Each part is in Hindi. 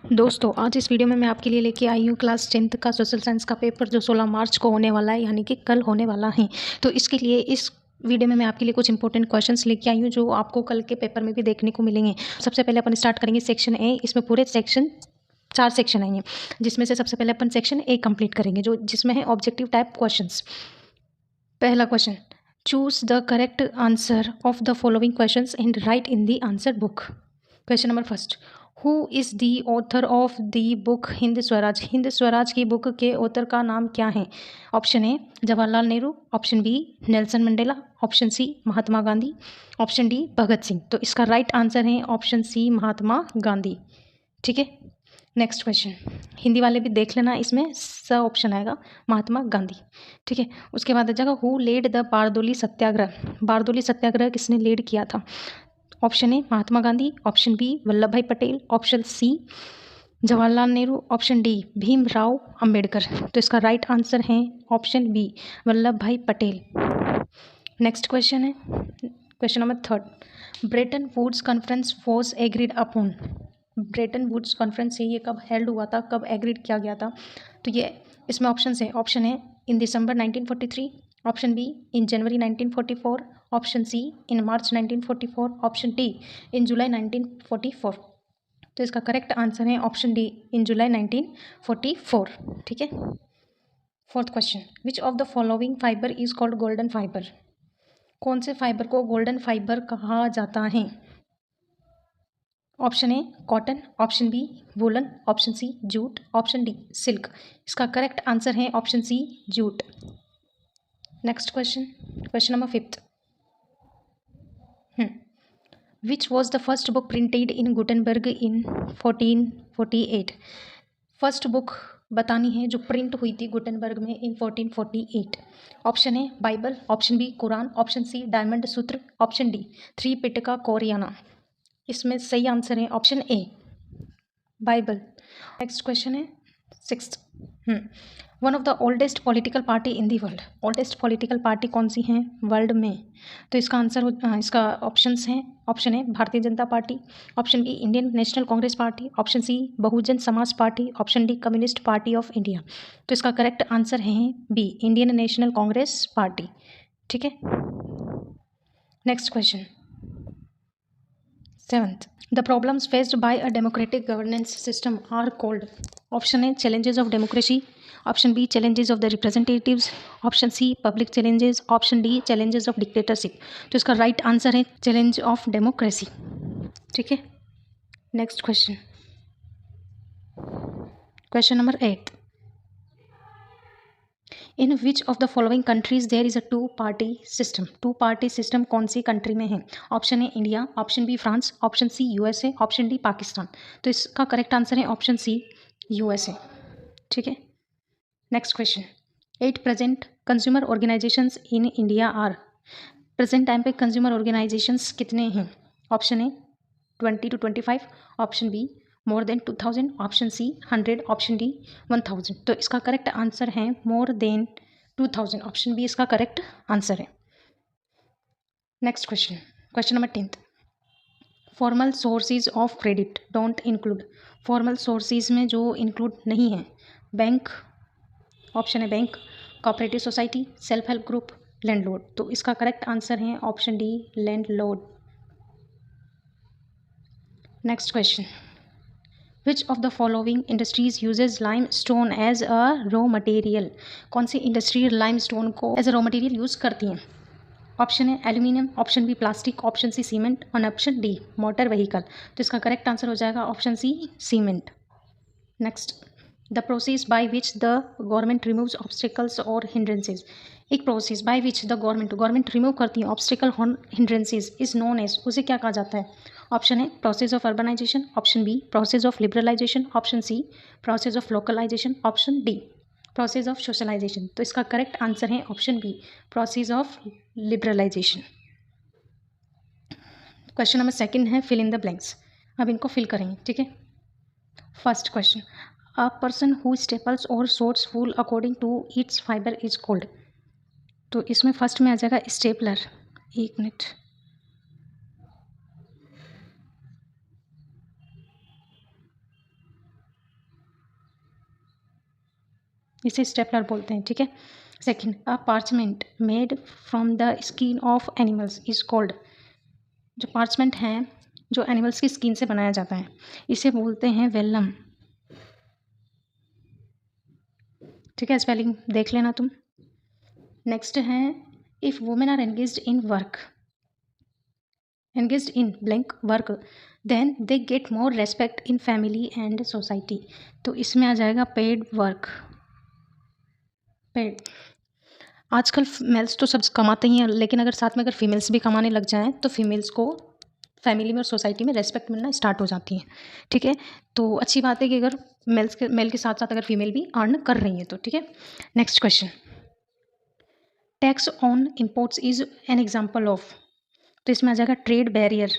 दोस्तों आज इस वीडियो में मैं आपके लिए लेके आई हूँ क्लास 10th का सोशल साइंस का पेपर जो 16 मार्च को होने वाला है, यानी कि कल होने वाला है। तो इसके लिए इस वीडियो में मैं आपके लिए कुछ इंपॉर्टेंट क्वेश्चंस लेके आई हूँ जो आपको कल के पेपर में भी देखने को मिलेंगे। सबसे पहले अपन स्टार्ट करेंगे सेक्शन ए। इसमें पूरे सेक्शन 4 सेक्शन आएंगे, जिसमें से सबसे पहले अपन सेक्शन ए कंप्लीट करेंगे जिसमें है ऑब्जेक्टिव टाइप क्वेश्चन। पहला question, choose the correct answer of the following question and write in the answer book. Question number first, who is the author of the book Hind Swaraj. Hind Swaraj की बुक के ऑथर का नाम क्या है? Option A Jawaharlal Nehru, option B Nelson Mandela, option C Mahatma Gandhi, option D Bhagat Singh. तो इसका राइट आंसर है ऑप्शन सी महात्मा गांधी। ठीक है, नेक्स्ट क्वेश्चन, हिंदी वाले भी देख लेना, इसमें स ऑप्शन आएगा महात्मा गांधी। ठीक है, उसके बाद आ जाएगा who led the Bardoli Satyagraha. Bardoli Satyagraha किसने लीड किया था? Option A Mahatma Gandhi, option B Vallabhbhai Patel, option C Jawaharlal Nehru, option D Bhimrao Ambedkar. तो इसका राइट आंसर है option B Vallabhbhai Patel. Next question है question number third, Bretton Woods conference was agreed upon. Bretton Woods conference से ये कब हेल्ड हुआ था, कब एग्रीड किया गया था? तो ये इसमें ऑप्शन है, option A in December 1943, option B in January 1944, option C in March 1944, option D in July 1944। तो इसका करेक्ट आंसर है ऑप्शन डी इन जुलाई 1944। ठीक है, fourth question, which of the following fibre is called golden fibre. कौन से फाइबर को गोल्डन फाइबर कहा जाता है? Option A cotton, option B woollen, option C jute, option D silk. इसका करेक्ट आंसर है option C jute. Next question, question number fifth, which was the first book printed in Gutenberg in 1448। First book बतानी है जो प्रिंट हुई थी गुटेनबर्ग में in 1448। Option A Bible, option B Quran, option C Diamond Sutra, option D three Pitaka Koreana. इसमें सही आंसर है option A Bible. Next question है sixth, one of the oldest political party in the world. Oldest political party कौन सी है वर्ल्ड में? तो इसका आंसर इसका ऑप्शंस हैं, option A Bharatiya Janata Party, option B Indian National Congress Party, option C Bahujan Samaj Party, option D Communist Party of India. तो इसका करेक्ट आंसर है B Indian National Congress Party. ठीक है, next question seventh, the problems faced by a democratic governance system are called. Option A challenges of democracy, option B challenges of the representatives, option C public challenges, option D challenges of dictatorship. तो इसका राइट आंसर है चैलेंज ऑफ डेमोक्रेसी। ठीक है, next question, question number 8, in which of the following countries there is a two party system. Two party system कौन सी कंट्री में है? Option A India, option B France, option C USA, option D Pakistan. तो इसका करेक्ट आंसर है ऑप्शन सी यूएसए। ठीक है, next question, 8 present consumer organisations in India are. Present time पे कंज्यूमर ऑर्गेनाइजेशंस कितने हैं? Option A 20 to 25, option B more than 2000, option C 100, option D 1000। तो इसका करेक्ट आंसर है मोर देन 2000, ऑप्शन बी इसका करेक्ट आंसर है। Next question, question number 10th, formal sources of credit don't include. Formal sources में जो इंक्लूड नहीं है, बैंक, ऑप्शन है bank, cooperative society, self help group, landlord. तो इसका करेक्ट आंसर है option D landlord. Next question, which of the following industries uses lime stone as a raw material. कौन सी इंडस्ट्री लाइम स्टोन को as a raw material use करती हैं? ऑप्शन है aluminium, option B plastic, option C cement और ऑप्शन डी मोटर व्हीकल। तो इसका करेक्ट आंसर हो जाएगा option C cement. Next, the process by which the government removes obstacles और हिंड्रेंसेज। एक process by which the government remove करती है obstacle hindrances is known as, उसे क्या कहा जाता है? ऑप्शन है process of urbanisation, option B process of liberalisation, option C process of localisation, option D process of socialisation. तो इसका करेक्ट आंसर है option B process of liberalisation. Question number second है फिल इन द ब्लैंक्स। अब इनको फिल करेंगे। ठीक है, first question, a person who staples और sorts wool according to its fibre is called. तो इसमें फर्स्ट में आ जाएगा स्टेपलर। एक मिनट, इसे स्टेपलर बोलते हैं, ठीक है। Second, a parchment made from the skin of animals is called, जो पार्चमेंट है जो एनिमल्स की स्किन से बनाया जाता है इसे बोलते हैं वेलम, ठीक है। स्पेलिंग देख लेना तुम। नेक्स्ट है, if women are engaged in blank work then they get more respect in family and society, तो इसमें आ जाएगा पेड वर्क। पेड, आजकल मेल्स तो सब कमाते ही हैं, लेकिन अगर साथ में अगर फीमेल्स भी कमाने लग जाएं तो फीमेल्स को फैमिली में और सोसाइटी में रेस्पेक्ट मिलना स्टार्ट हो जाती है, ठीक है। तो अच्छी बात है कि अगर मेल के साथ साथ अगर फीमेल भी अर्न कर रही है तो, ठीक है। Next question, tax on imports is an example of, तो इसमें आ जाएगा ट्रेड बैरियर।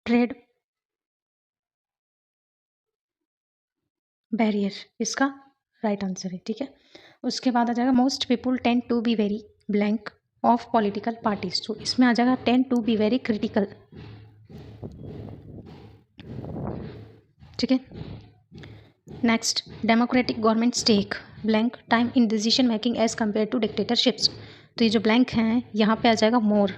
ट्रेड बैरियर इसका राइट आंसर है, ठीक है। उसके बाद आ जाएगा most people tend to be very blank of political parties, तो इसमें आ जाएगा tend to be very critical, ठीक है। Next, democratic government take blank time in decision making as compare to dictatorships, तो ये जो ब्लैंक हैं यहाँ पे आ जाएगा more.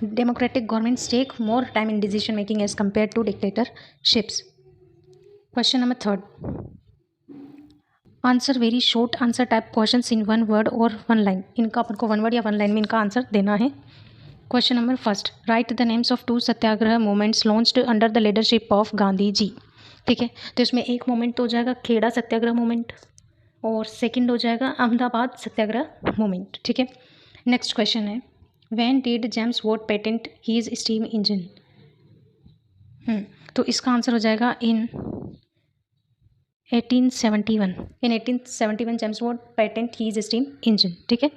Democratic government take more time in decision making as compare to dictatorships. Question number third, answer very short answer type question in one word और वन लाइन, इनका अपन को वन वर्ड या वन लाइन में इनका आंसर देना है। Question number first, write the names of 2 Satyagraha movements launched under the leadership of Gandhi ji, ठीक है। तो इसमें एक मूवमेंट तो हो जाएगा खेड़ा सत्याग्रह मूवमेंट और सेकंड हो जाएगा अहमदाबाद सत्याग्रह मूवमेंट, ठीक है। नेक्स्ट क्वेश्चन है, when did James Watt patent his steam engine, तो इसका आंसर हो जाएगा in 1871। In 1871 James Watt patent his steam engine, ठीक है।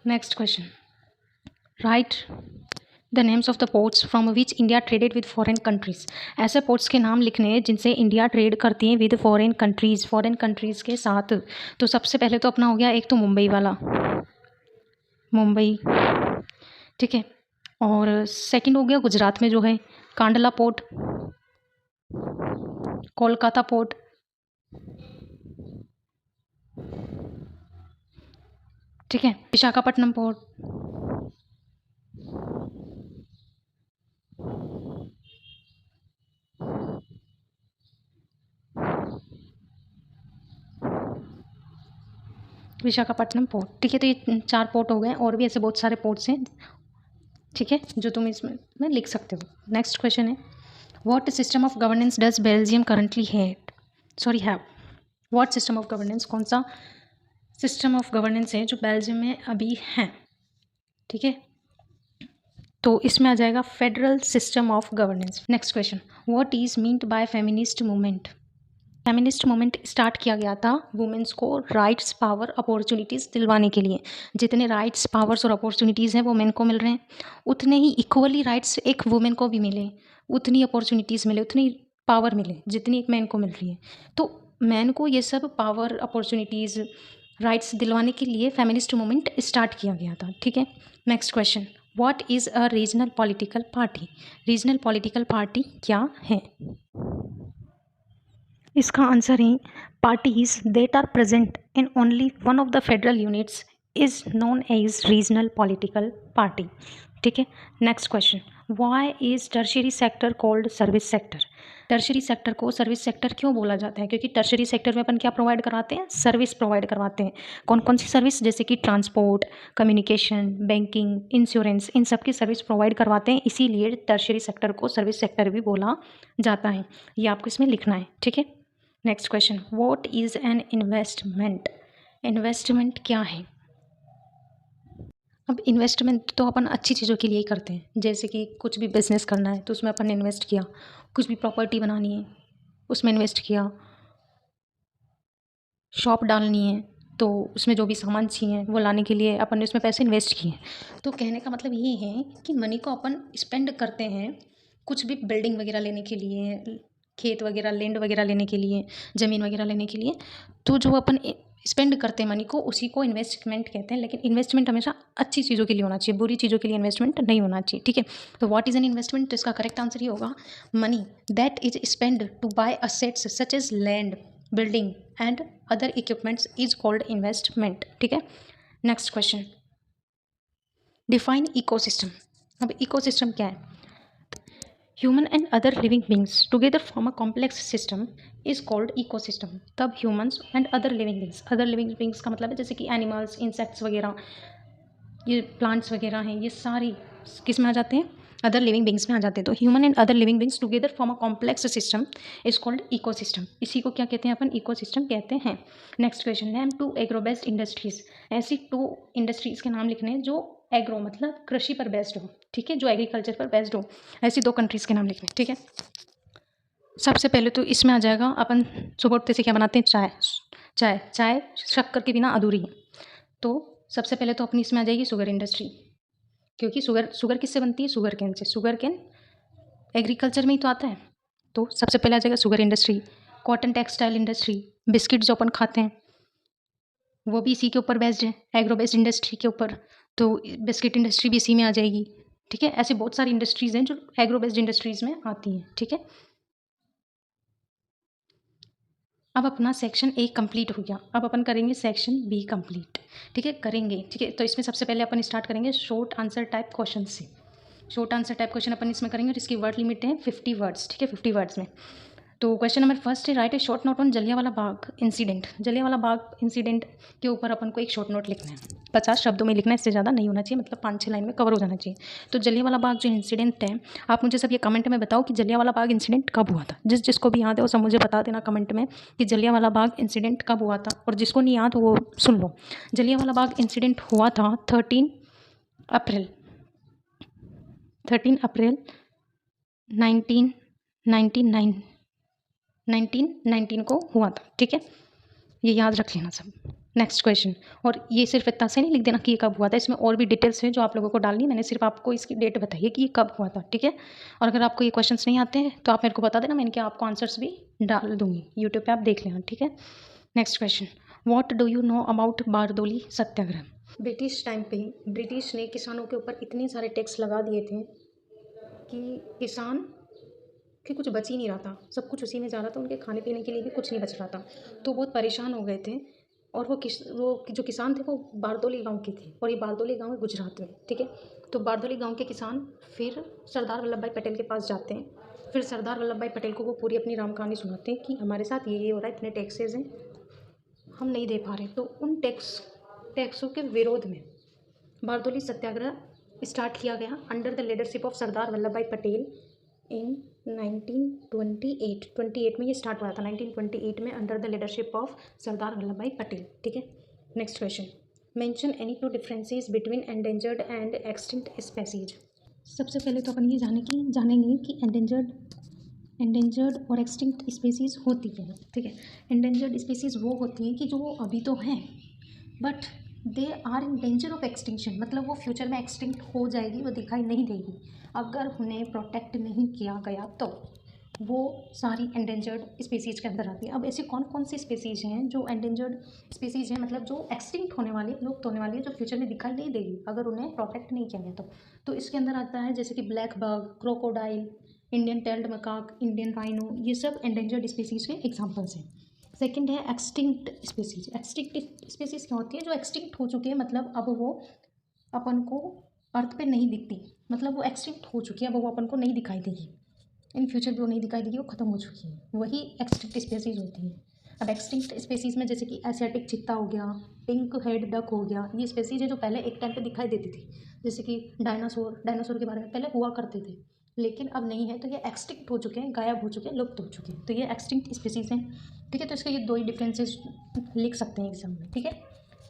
Next question, write the names of the ports from which India traded with foreign countries, ऐसे पोर्ट्स के नाम लिखने हैं जिनसे इंडिया ट्रेड करती है विद फॉरेन कंट्रीज़ के साथ। तो सबसे पहले तो अपना हो गया एक तो मुंबई वाला, मुंबई, ठीक है। और सेकंड हो गया गुजरात में जो है कांडला पोर्ट, कोलकाता पोर्ट, ठीक है, विशाखापट्टनम पोर्ट, विशाखापट्टनम पोर्ट, ठीक है। तो ये 4 पोर्ट हो गए, और भी ऐसे बहुत सारे पोर्ट्स हैं, ठीक है, जो तुम इसमें में लिख सकते हो। नेक्स्ट क्वेश्चन है, what system of governance does Belgium currently have, what system of governance, कौन सा सिस्टम ऑफ गवर्नेंस है जो बेल्जियम में अभी है, ठीक है। तो इसमें आ जाएगा federal system of governance. Next question, what is meant by feminist movement, feminist movement start किया गया था वुमेन्स को राइट्स पावर अपॉर्चुनिटीज़ दिलवाने के लिए। जितने राइट्स पावर्स और अपॉर्चुनिटीज़ हैं वो मेन को मिल रहे हैं, उतने ही इक्वली राइट्स एक वुमेन को भी मिले, उतनी अपॉर्चुनिटीज़ मिले, उतनी पावर मिले जितनी एक मैन को मिल रही है। तो मैन को ये सब पावर अपॉर्चुनिटीज़ राइट्स दिलवाने के लिए फेमिनिस्ट मूवमेंट स्टार्ट किया गया था, ठीक है। Next question, what is a regional political party, regional political party क्या है, इसका आंसर है parties that are present in only one of the federal units is known as regional political party, ठीक है। Next question, why is tertiary sector called service sector, tertiary sector को सर्विस सेक्टर क्यों बोला जाता है, क्योंकि टर्शियरी सेक्टर में अपन क्या प्रोवाइड करवाते हैं, सर्विस प्रोवाइड करवाते हैं। कौन कौन सी सर्विस, जैसे कि ट्रांसपोर्ट, कम्युनिकेशन, बैंकिंग, इंश्योरेंस, इन सब की सर्विस प्रोवाइड करवाते हैं, इसीलिए टर्शियरी सेक्टर को सर्विस सेक्टर भी बोला जाता है। ये आपको इसमें लिखना है, ठीक है। Next question, what is an investment, investment क्या है। अब इन्वेस्टमेंट तो अपन अच्छी चीज़ों के लिए ही करते हैं, जैसे कि कुछ भी बिजनेस करना है तो उसमें अपन ने इन्वेस्ट किया, कुछ भी प्रॉपर्टी बनानी है उसमें इन्वेस्ट किया, शॉप डालनी है तो उसमें जो भी सामान चाहिए वो लाने के लिए अपन ने उसमें पैसे इन्वेस्ट किए। तो कहने का मतलब ये है कि मनी को अपन स्पेंड करते हैं कुछ भी बिल्डिंग वगैरह लेने के लिए, खेत वगैरह, लैंड वगैरह लेने के लिए, ज़मीन वगैरह लेने के लिए। तो जो अपन स्पेंड करते हैं मनी को, उसी को इन्वेस्टमेंट कहते हैं। लेकिन इन्वेस्टमेंट हमेशा अच्छी चीज़ों के लिए होना चाहिए, बुरी चीज़ों के लिए इन्वेस्टमेंट नहीं होना चाहिए, ठीक है। तो व्हाट इज़ एन इन्वेस्टमेंट, तो इसका करेक्ट आंसर ये होगा, money that is spend to buy assets such as land, building and other equipments is called investment, ठीक है। Next question, define ecosystem. अब इकोसिस्टम क्या है? Human and other living beings together form a complex system is called ecosystem. तब humans and other living beings का मतलब है जैसे कि एनिमल्स, इंसेक्ट्स वगैरह, ये प्लांट्स वगैरह हैं, ये सारी किस में आ जाते हैं? अदर लिविंग बींग्स में आ जाते हैं। तो human and other living beings together form a complex system is called ecosystem. इसी को क्या कहते हैं अपन? इकोसिस्टम कहते हैं। Next question, name 2 agro based industries. ऐसी 2 इंडस्ट्रीज के नाम लिखने हैं जो एग्रो मतलब कृषि पर बेस्ड हो, ठीक है, जो एग्रीकल्चर पर बेस्ड हो। ऐसी 2 कंट्रीज के नाम लिखने, ठीक है। सबसे पहले तो इसमें आ जाएगा, अपन सुबह उठते से क्या बनाते हैं? चाय शक्कर के बिना अधूरी है। तो सबसे पहले तो अपनी इसमें आ जाएगी शुगर इंडस्ट्री, क्योंकि शुगर किससे बनती है? शुगर केन से। शुगर केन एग्रीकल्चर में ही तो आता है। तो सबसे पहले आ जाएगा sugar industry. Cotton textile industry, biscuit जो अपन खाते हैं वो भी इसी के ऊपर बेस्ड है, एग्रो बेस्ड इंडस्ट्री के ऊपर। तो बिस्किट इंडस्ट्री भी इसी में आ जाएगी, ठीक है। ऐसे बहुत सारी इंडस्ट्रीज हैं जो एग्रो बेस्ड इंडस्ट्रीज में आती हैं, ठीक है। अब अपना सेक्शन ए कंप्लीट हो गया। अब अपन करेंगे सेक्शन बी कंप्लीट, ठीक है, करेंगे, ठीक है। तो इसमें सबसे पहले अपन स्टार्ट करेंगे शॉर्ट आंसर टाइप क्वेश्चन से। शॉर्ट आंसर टाइप क्वेश्चन अपन इसमें करेंगे और इसकी वर्ड लिमिट है 50 वर्ड्स, ठीक है, 50 वर्ड्स में। तो क्वेश्चन नंबर फर्स्ट है, right A short note on Jallianwala Bagh incident. Jallianwala Bagh incident के ऊपर अपन को एक शॉर्ट नोट लिखना है, 50 शब्दों में लिखना है, इससे ज़्यादा नहीं होना चाहिए, मतलब 5-6 लाइन में कवर हो जाना चाहिए। तो जलियांवाला बाग जो इंसिडेंट है, आप मुझे सब ये कमेंट में बताओ कि जलियांवाला बाग इंसिडेंट कब हुआ था। जिसको भी याद है वो सब मुझे बता देना कमेंट में कि जलियांवाला बाग इंसिडेंट कब हुआ था, और जिसको नहीं याद वो सुन लो। जलियांवाला बाग इंसिडेंट हुआ था 13 अप्रैल 1919 को हुआ था, ठीक है। ये याद रख लेना सब। नेक्स्ट क्वेश्चन, और ये सिर्फ इतना से नहीं लिख देना कि ये कब हुआ था, इसमें और भी डिटेल्स है जो आप लोगों को डालनी है। मैंने सिर्फ आपको इसकी डेट बताई है कि ये कब हुआ था, ठीक है। और अगर आपको ये क्वेश्चंस नहीं आते हैं तो आप मेरे को बता देना, मैं इनके आपको आंसर्स भी डाल दूंगी, यूट्यूब पे आप देख लेना, ठीक है। Next question, what do you know about Bardoli Satyagraha. British time पे ही ब्रिटिश ने किसानों के ऊपर इतने सारे टैक्स लगा दिए थे कि किसान कि कुछ बच ही नहीं रहा था, सब कुछ उसी में जा रहा था, उनके खाने पीने के लिए भी कुछ नहीं बच रहा था। तो बहुत परेशान हो गए थे। और वो जो किसान थे वो बारदोली गांव के थे, और ये बारदोली गांव है गुजरात में, ठीक है। तो बारदोली गांव के किसान फिर सरदार वल्लभ भाई पटेल के पास जाते हैं। फिर सरदार वल्लभ भाई पटेल को वो पूरी अपनी राम कहानी सुनाते हैं कि हमारे साथ ये हो रहा है, इतने टैक्सेस हैं, हम नहीं दे पा रहे। तो उन टैक्सों के विरोध में बारदोली सत्याग्रह स्टार्ट किया गया under the leadership of Sardar Vallabh भाई पटेल इन 1928 में ये स्टार्ट हुआ था, 1928 में under the leadership of Sardar Vallabh भाई पटेल, ठीक है। Next question, mention any 2 differences between endangered and extinct species. सबसे पहले तो अपन ये जानेंगे कि एंडेंजर्ड और एक्सटिंक्ट स्पीसीज़ होती है, ठीक है। एंडेंजर्ड स्पीसीज़ वो होती हैं कि जो अभी तो हैं but they are in danger of extinction, मतलब वो फ्यूचर में एक्सटिंक्ट हो जाएगी, वो दिखाई नहीं देगी अगर उन्हें प्रोटेक्ट नहीं किया गया। तो वो सारी एंडेंजर्ड स्पीसीज़ के अंदर आती है। अब ऐसी कौन कौन सी स्पीसीज़ हैं जो एंडेंजर्ड स्पीसीज़ हैं, मतलब जो एक्सटिंक्ट होने वाली, लुप्त होने वाली है, जो फ्यूचर में दिखाई नहीं देगी अगर उन्हें प्रोटेक्ट नहीं किया गया। तो इसके अंदर आता है जैसे कि black bug, crocodile, Indian tailed macaque, Indian rhino, ये सब एंडेंजर्ड स्पीसीज़ के एग्जाम्पल्स हैं। सेकंड है एक्सटिंक्ट स्पीसीज। एक्सटिंक्ट स्पीसीज क्या होती है? जो एक्सटिंक्ट हो चुकी है, मतलब अब वो अपन को अर्थ पे नहीं दिखती, मतलब वो एक्सटिंक्ट हो चुकी है, अब वो अपन को नहीं दिखाई देगी, इन फ्यूचर भी वो नहीं दिखाई देगी, वो खत्म हो चुकी है, वही एक्सटिंक्ट स्पीसीज होती है। अब एक्सटिंक्ट स्पीसीज में जैसे कि एशियाटिक चित्ता हो गया, पिंक हेड डक हो गया, ये स्पीसीज है जो पहले एक टाइम पे दिखाई देती थी। जैसे कि डायनासोर के बारे में पहले हुआ करते थे, लेकिन अब नहीं है, तो ये एक्सटिंक्ट हो चुके हैं, गायब हो चुके हैं, लुप्त हो चुके हैं। तो ये एक्सटिंक्ट स्पीसीज हैं, ठीक है। तो इसके ये 2 ही डिफरेंसेस लिख सकते हैं एग्जाम में, ठीक है।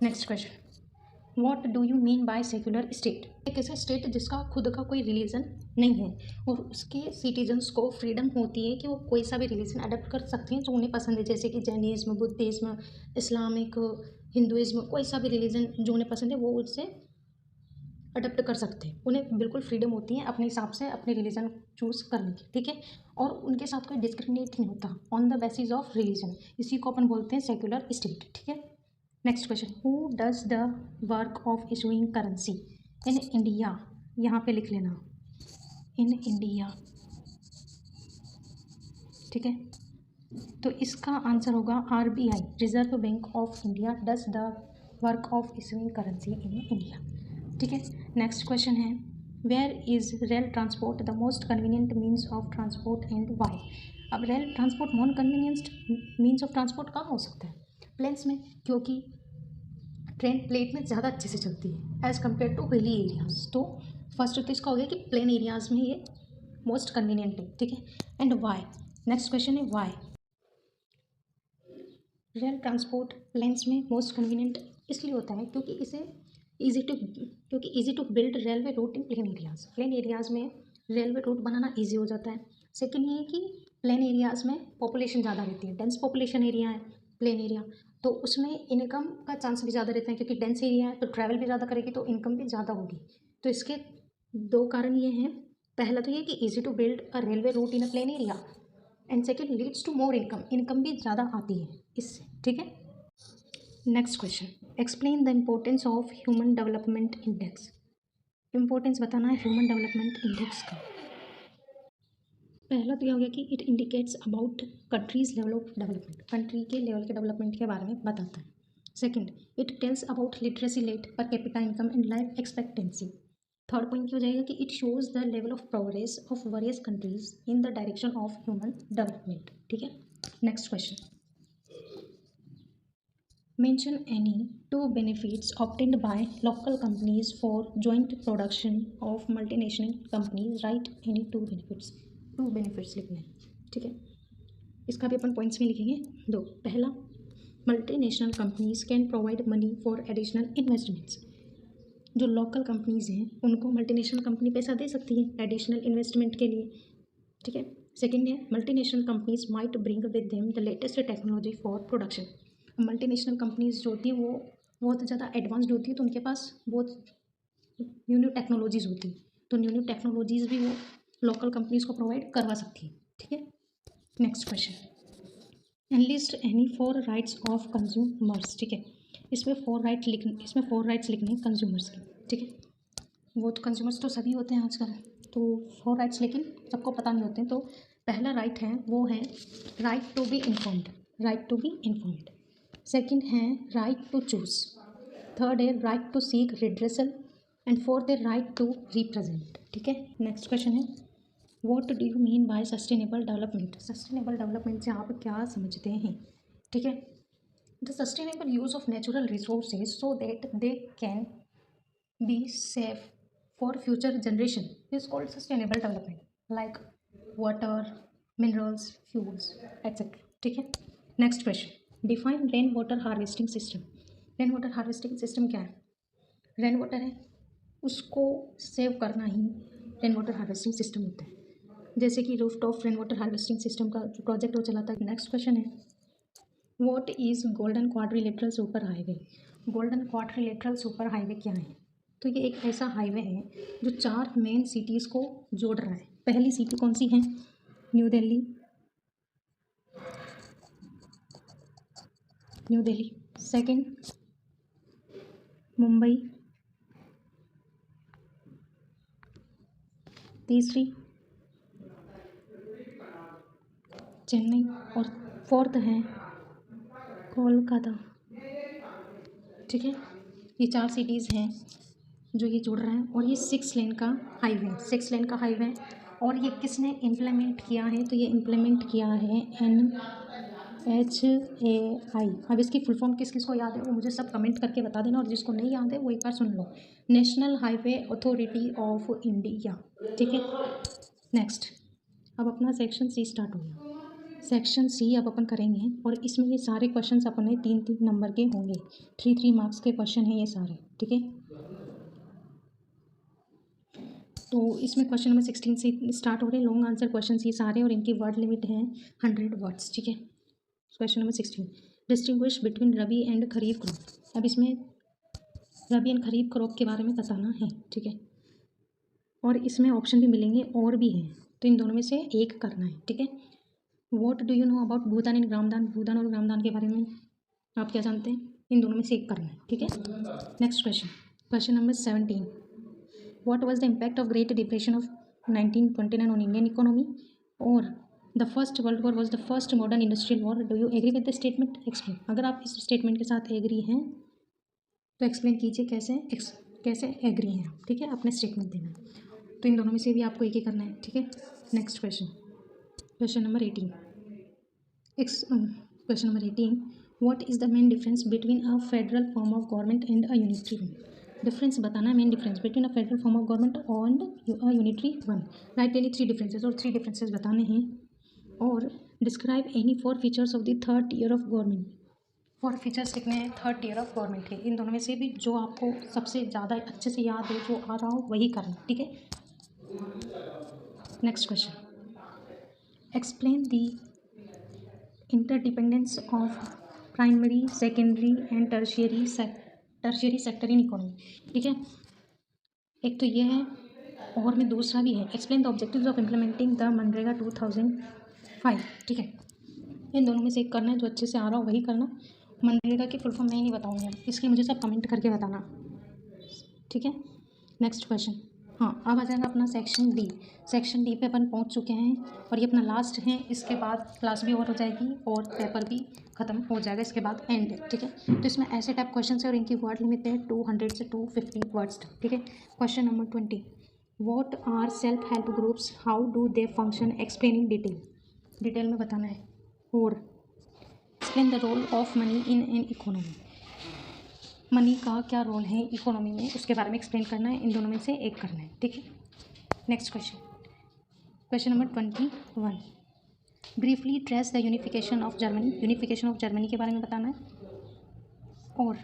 Next question, what do you mean bye secular state. एक ऐसा स्टेट जिसका खुद का कोई रिलीजन नहीं है और उसके सिटीजन्स को फ्रीडम होती है कि वो कोई सा भी रिलीजन अडॉप्ट कर सकते हैं जो उन्हें पसंद है, जैसे कि जैनिज्म, बुद्धिज्म, इस्लामिक, हिंदुइज्म, कोई सा भी रिलीजन जो उन्हें पसंद है वो उससे अडप्ट कर सकते हैं। उन्हें बिल्कुल फ्रीडम होती है अपने हिसाब से अपने रिलीजन चूज़ करने की, ठीक है। और उनके साथ कोई डिस्क्रिमिनेट नहीं होता on the basis of religion. इसी को अपन बोलते हैं सेक्युलर स्टेट, ठीक है। Next question, who does the work of issuing currency in India, यहाँ पे लिख लेना इन इंडिया, ठीक है। तो इसका आंसर होगा RBI, Reserve Bank of India does the work of issuing currency in India, ठीक है। नेक्स्ट क्वेश्चन है, where is rail transport the most convenient means of transport and why. अब rail transport most convenient means of transport कहाँ हो सकता है, प्लेन्स में, क्योंकि ट्रेन प्लेट में ज़्यादा अच्छे से चलती है as compare to hilly areas. तो फर्स्ट तो इसका हो गया कि प्लेन एरियाज में ये मोस्ट कन्वीनियंट है, ठीक है। एंड वाई, नेक्स्ट क्वेश्चन है वाई रेल ट्रांसपोर्ट प्लेन्स में मोस्ट कन्वीनियंट इसलिए होता है क्योंकि easy to build railway route in plain areas. Plain areas में रेलवे रूट बनाना इजी हो जाता है। सेकेंड ये है कि प्लेन एरियाज में पॉपुलेशन ज़्यादा रहती है, डेंस पॉपुलेशन एरिया है प्लेन एरिया, तो उसमें इनकम का चांस भी ज़्यादा रहता है क्योंकि डेंस एरिया है तो ट्रैवल भी ज़्यादा करेगी तो इनकम भी ज़्यादा होगी। तो इसके दो कारण ये हैं, पहला तो ये कि easy to build a railway route in a plain area and second leads to more income, income भी ज़्यादा आती है इससे, ठीक है। Next question, explain the importance of human development index. Importance बताना है ह्यूमन डेवलपमेंट इंडेक्स का। पहला तो यह हो गया कि it indicates about countries level of development, country के लेवल के डेवलपमेंट के बारे में बताता है। Second, it tells about literacy rate, per capita income and life expectancy. Third point क्या हो जाएगा कि it shows the level of progress of various countries in the direction of human development, ठीक है। Next question, mention any two benefits obtained by local companies for joint production of multinational companies, write any two benefits लिखना है, ठीक है। इसका भी अपन पॉइंट्स में लिखेंगे दो। पहला, multinational companies can provide money for additional investments. जो लोकल कंपनीज हैं उनको मल्टीनेशनल कंपनी पैसा दे सकती है एडिशनल इन्वेस्टमेंट के लिए, ठीक है। सेकेंड है, multinational companies might bring with them the latest technology for production. Multinational companies जो होती हैं वो बहुत ज़्यादा एडवांस्ड होती है, तो उनके पास बहुत न्यू टेक्नोलॉजीज़ होती है, तो न्यू टेक्नोलॉजीज़ भी वो लोकल कंपनीज को प्रोवाइड करवा सकती है, ठीक है। Next question, enlist any four rights of consumers, ठीक है। इसमें फोर राइट्स लिखने हैं कंज्यूमर्स के, ठीक है। वो तो कंज्यूमर्स तो सभी होते हैं आजकल, तो फोर राइट्स लेकिन सबको पता नहीं होते हैं। तो पहला राइट है वो है right to be informed, right to be informed. Second है राइट टू चूज। थर्ड है right to seek redressal and fourth है राइट टू रिप्रेजेंट, ठीक है। नेक्स्ट क्वेश्चन है, what do you mean by sustainable development. Sustainable development से आप क्या समझते हैं, ठीक है। The sustainable use of natural resources so that they can be safe for future generation is called sustainable development, like water, minerals, fuels etcetera, ठीक है। Next question, define rain water harvesting system. Rain water harvesting system क्या है, रेन वाटर है उसको सेव करना ही रेन वाटर हार्वेस्टिंग सिस्टम होता है, जैसे कि rooftop rain water harvesting system का जो प्रोजेक्ट वो चलाता है। नेक्स्ट क्वेश्चन है, what is golden quadrilateral super highway. Golden quadrilateral super highway क्या है, तो ये एक ऐसा हाईवे है जो 4 मेन सिटीज़ को जोड़ रहा है। पहली सिटी कौन सी है, न्यू दिल्ली। सेकंड मुंबई, तीसरी चेन्नई और फोर्थ है कोलकाता, ठीक है। ये 4 सिटीज़ हैं जो ये जुड़ रहा है और ये 6 लेन का हाईवे है, 6 लेन का हाईवे है। और ये किसने इम्प्लीमेंट किया है, तो ये इम्प्लीमेंट किया है NHAI। अब इसकी फुल फॉर्म किस किस को याद है वो मुझे सब कमेंट करके बता देना, और जिसको नहीं याद है वो एक बार सुन लो, National Highway Authority of India, ठीक है। नेक्स्ट, अब अपना सेक्शन सी स्टार्ट हो गया। सेक्शन सी अब अपन करेंगे और इसमें ये सारे क्वेश्चंस अपने 3-3 नंबर के होंगे, 3-3 मार्क्स के क्वेश्चन हैं ये सारे, ठीक है। तो इसमें क्वेश्चन नंबर 16 से स्टार्ट हो रहे हैं लॉन्ग आंसर क्वेश्चन ये सारे, और इनकी वर्ड लिमिट है 100 वर्ड्स, ठीक है। Question number 16, distinguish between rabi and kharif crop. अब इसमें रबी एंड खरीफ क्रॉप के बारे में बताना है, ठीक है। और इसमें ऑप्शन भी मिलेंगे और भी हैं, तो इन दोनों में से एक करना है, ठीक है। What do you know about Bhoodan and Gramdan. Bhoodan और ग्रामदान के बारे में आप क्या जानते हैं, इन दोनों में से एक करना है, ठीक है। Next question, question number 17, what was the impact of Great Depression of 1929 on Indian economy, और the first world war was the first modern industrial war, do you agree with the statement, explain. अगर आप इस स्टेटमेंट के साथ एग्री हैं तो एक्सप्लेन कीजिए कैसे एग्री हैं, ठीक है, अपने स्टेटमेंट देना है। तो इन दोनों में से भी आपको एक ही करना है, ठीक है। Next question, question number 18, question number 18, what is the main difference between a federal form of government and a unitary one. Difference बताना है, main difference between a federal form of government and a unitary one. Right any 3 differences, और 3 डिफरेंसेस बताने हैं। और describe any 4 features of the third year of government. 4 features लिखने हैं थर्ड ईयर ऑफ गवर्नमेंट के। इन दोनों में से भी जो आपको सबसे ज़्यादा अच्छे से याद हो, जो आ रहा हो, वही करना, ठीक है। Next question, explain the interdependence of primary, secondary and tertiary sector in economy, ठीक है। एक तो ये है, और में दूसरा भी है, explain the objectives of implementing the MNREGA 2005, ठीक है। इन दोनों में से एक करना है, जो अच्छे से आ रहा हो वही करना। मनरेगा की फुल फॉर्म मैं नहीं बताऊँगी, इसलिए मुझे सब कमेंट करके बताना, ठीक है। नेक्स्ट क्वेश्चन, हाँ, अब आ जाएगा अपना सेक्शन डी। सेक्शन डी पे अपन पहुंच चुके हैं, और ये अपना लास्ट है। इसके बाद क्लास भी ओवर हो जाएगी और पेपर भी ख़त्म हो जाएगा, इसके बाद एंड है, ठीक है। तो इसमें ऐसे टाइप क्वेश्चन है और इनकी वर्ड लिमिट है 200 से 250 वर्ड्स तक, ठीक है। Question number 20, what are self help groups, how do they function, explain in detail में बताना है। और explain the role of money in an economy, money का क्या रोल है इकोनॉमी में, उसके बारे में एक्सप्लेन करना है। इन दोनों में से एक करना है, ठीक है। Next question, question number 21, briefly trace the unification of Germany, unification of Germany के बारे में बताना है। और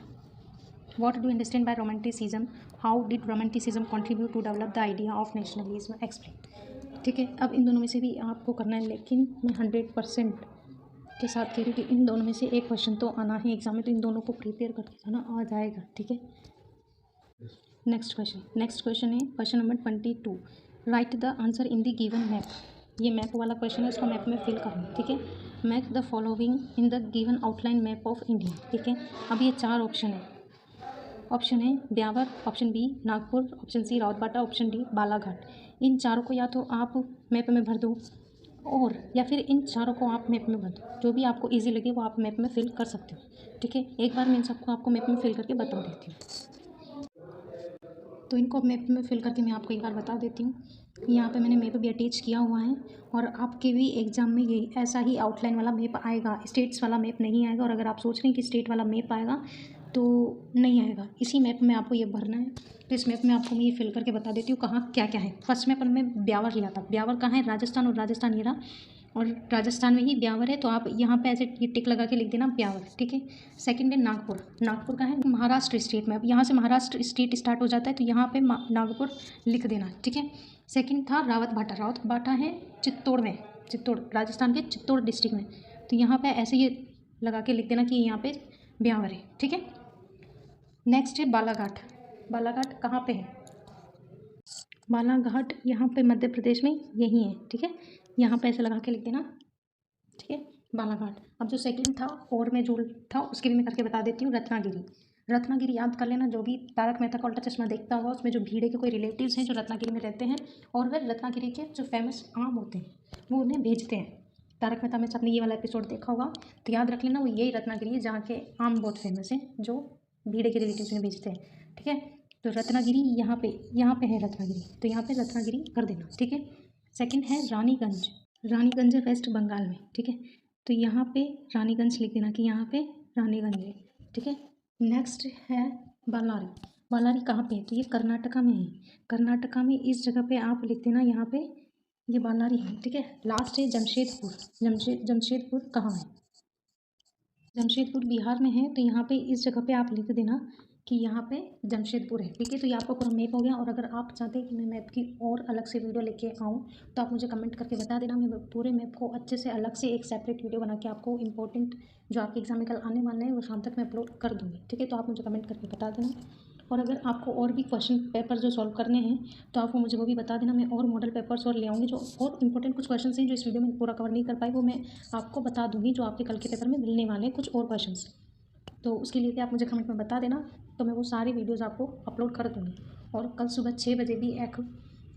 what do understand by romanticism, how did romanticism contribute to develop the idea of nationalism, explain, ठीक है। अब इन दोनों में से भी आपको करना है, लेकिन मैं 100% के साथ कह रही हूँ कि इन दोनों में से एक क्वेश्चन तो आना है एग्जाम में, तो इन दोनों को प्रिपेयर करके जाना, आ जाएगा, ठीक है। नेक्स्ट क्वेश्चन है question number 22, write the answer in the given map. ये मैप वाला क्वेश्चन है, इसको मैप में फिल करना है, ठीक है। Mark the following in the given outline map of India, ठीक है। अब ये 4 ऑप्शन है, ऑप्शन है Beawar, option B Nagpur, option C Rawatbhata, option D Balaghat. इन चारों को या तो आप मैप में भर दो, और या फिर इन चारों को आप मैप में भर दो, जो भी आपको इजी लगे वो आप मैप में फिल कर सकते हो, ठीक है। एक बार मैं इन सबको आपको मैप में फिल करके बता देती हूँ। तो इनको मैप में फिल करके मैं आपको एक बार बता देती हूँ। यहाँ पे मैंने मैप भी अटैच किया हुआ है, और आपके भी एग्ज़ाम में ये ऐसा ही आउटलाइन वाला मैप आएगा, स्टेट्स वाला मैप नहीं आएगा। और अगर आप सोच रहे हैं कि स्टेट वाला मैप आएगा, तो नहीं आएगा, इसी मैप में आपको ये भरना है। तो इस मैप में आपको मैं ये फिल करके बता देती हूँ कहाँ क्या क्या है। फर्स्ट मैप में ब्यावर लिया था, ब्यावर कहाँ है, राजस्थान, और राजस्थान ये रहा, और राजस्थान में ही ब्यावर है, तो आप यहाँ पे ऐसे ये टिक लगा के लिख देना ब्यावर, ठीक है। सेकंड है नागपुर, नागपुर का है महाराष्ट्र स्टेट में, अब यहाँ से महाराष्ट्र स्टेट स्टार्ट हो जाता है, तो यहाँ पे नागपुर लिख देना, ठीक है। सेकंड था रावतबाटा, रावतबाटा है चित्तौड़ में, चित्तौड़ राजस्थान के चित्तौड़ डिस्ट्रिक्ट में, तो यहाँ पे ऐसे ये लगा के लिख देना कि यहाँ पे ब्यावर है, ठीक है। नेक्स्ट है बालाघाट, बालाघाट कहाँ पे है, बालाघाट यहाँ पे मध्य प्रदेश में यही है, ठीक है। यहाँ पे ऐसे लगा के लिख देना, ठीक है, बालाघाट। अब जो सेकंड था और में जो था उसके भी मैं करके बता देती हूँ, रत्नागिरी, रत्नागिरी याद कर लेना, जो भी तारक मेहता का उल्टा चश्मा देखता होगा उसमें जो भीड़ के कोई रिलेटिव्स हैं जो रत्नागिरी में रहते हैं, और वह रत्नागिरी के जो फेमस आम होते हैं वो उन्हें भेजते हैं। तारक मेहता में से आपने ये वाला एपिसोड देखा होगा, तो याद रख लेना वो यही रत्नागिरी है जहाँ के आम बहुत फेमस हैं, जो भीड़ के रिलेटिव्स उन्हें भेजते हैं, ठीक है। तो रत्नागिरी यहाँ पे है रत्नागिरी, तो यहाँ पे रत्नागिरी कर देना, ठीक है। सेकंड है रानीगंज, रानीगंज है वेस्ट बंगाल में, ठीक है। तो यहाँ पे रानीगंज लिख देना कि यहाँ पे रानीगंज है, ठीक है। नेक्स्ट है बालारी, बालारी कहाँ पे है, तो ये कर्नाटका में है, कर्नाटका में इस जगह पे आप लिख देना यहाँ पे ये बालारी है, ठीक है। लास्ट है जमशेदपुर, जमशेदपुर कहाँ है, जमशेदपुर बिहार में है, तो यहाँ पे इस जगह पे आप लिख देना कि यहाँ पे जमशेदपुर है, ठीक है। तो ये आपका पूरा मैप हो गया। और अगर आप चाहते हैं कि मैं मैप की और अलग से वीडियो लेके आऊँ, तो आप मुझे कमेंट करके बता देना, मैं पूरे मैप को अच्छे से अलग से एक सेपरेट वीडियो बना के आपको इंपॉर्टेंट जो आपके एग्जाम में कल आने वाले हैं वो शाम तक मैं अपलोड कर दूँगी, ठीक है। तो आप मुझे कमेंट करके बता देना। और अगर आपको और भी क्वेश्चन पेपर जो सॉल्व करने हैं, तो आपको मुझे वो भी बता देना, मैं और मॉडल पेपर्स और ले आऊँगी, जो और इंपॉर्टेंट कुछ क्वेश्चन हैं जो इस वीडियो में पूरा कवर नहीं कर पाई, वो मैं आपको बता दूँगी, जो आपके कल के पेपर में मिलने वाले हैं कुछ और क्वेश्चन। तो उसके लिए भी आप मुझे कमेंट में बता देना, तो मैं वो सारी वीडियोज़ आपको अपलोड कर दूँगी। और कल सुबह 6 बजे भी एक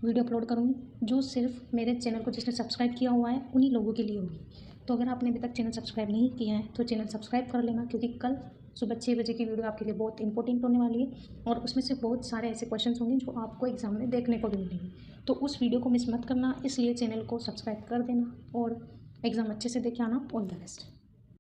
वीडियो अपलोड करूँगी जो सिर्फ मेरे चैनल को जिसने सब्सक्राइब किया हुआ है उन्हीं लोगों के लिए होगी। तो अगर आपने अभी तक चैनल सब्सक्राइब नहीं किया है तो चैनल सब्सक्राइब कर लेना, क्योंकि कल सुबह 6 बजे की वीडियो आपके लिए बहुत इंपॉर्टेंट होने वाली है और उसमें से बहुत सारे ऐसे क्वेश्चंस होंगे जो आपको एग्जाम में देखने को भी मिलेंगे। तो उस वीडियो को मिस मत करना, इसलिए चैनल को सब्सक्राइब कर देना और एग्ज़ाम अच्छे से देके आना। All the best.